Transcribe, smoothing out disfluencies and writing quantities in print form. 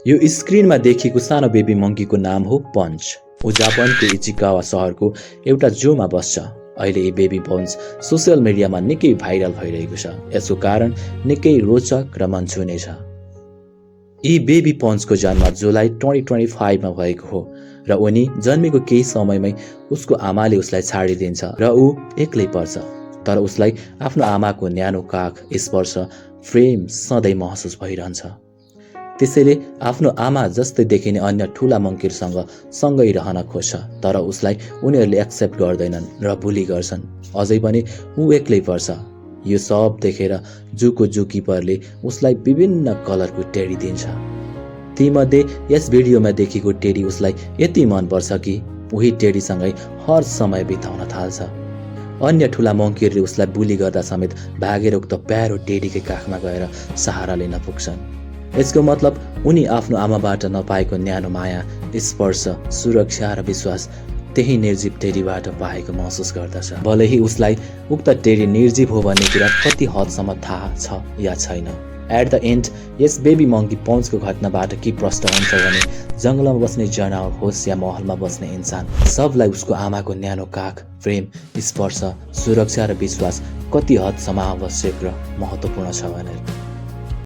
यो स्क्रिनमा देखिएको सानो बेबी मङ्कीको नाम हो पन्च। ऊ जापानको इचिकावा सहरको एउटा जोमा बस्छ। अहिले यी बेबी पन्च सोसियल मिडियामा निकै भाइरल भइरहेको छ। यसको कारण निकै रोचक र मन छुने छ। यी बेबी पन्चको जन्म जुलाई 2025 मा भएको हो र उनी जन्मेको केही समयमै उसको आमाले उसलाई छाडिदिन्छ र ऊ एक्लै पर्छ। तर उसलाई आफ्नो आमाको न्यानो काख स्पर्श प्रेम सधैँ महसुस भइरहन्छ। त्यसैले आफ्नो आमा जस्तै देखिने अन्य ठुला मङ्कीरसँग सँगै रहन खोज्छ, तर उसलाई उनीहरूले एक्सेप्ट गर्दैनन् र बुली गर्छन्। अझै पनि ऊ एक्लै पर्छ। यो सब देखेर जूको जूकिपरले उसलाई विभिन्न कलरको टेडी दिन्छ। तीमध्ये यस भिडियोमा देखेको टेडी उसलाई यति मनपर्छ कि उही टेडीसँगै हर समय बिताउन थाल्छ। अन्य ठुला मङ्कीरले उसलाई बुली गर्दा समेत भागेर उक्त प्यारो टेडीकै काखमा गएर सहारा लिन पुग्छन्। यसको मतलब उनी आफ्नो आमाबाट नपाएको न्यानो माया, स्पर्श, सुरक्षा र विश्वास त्यही निर्जीव टेडीबाट पाएको महसुस गर्दछ। भले उसलाई उक्त टेडी निर्जीव हो भन्ने कुरा कति हदसम्म थाहा छ या छैन। At the end yes baby monkey पन्चको घटनाबाट के प्रश्न हुन्छ भने जङ्गलमा बस्ने जनावर होस् या महलमा बस्ने इन्सान, सबलाई उसको आमाको न्यानो काख, प्रेम, स्पर्श, सुरक्षा र विश्वास कति हदसम्म आवश्यक र महत्त्वपूर्ण छ भनेर।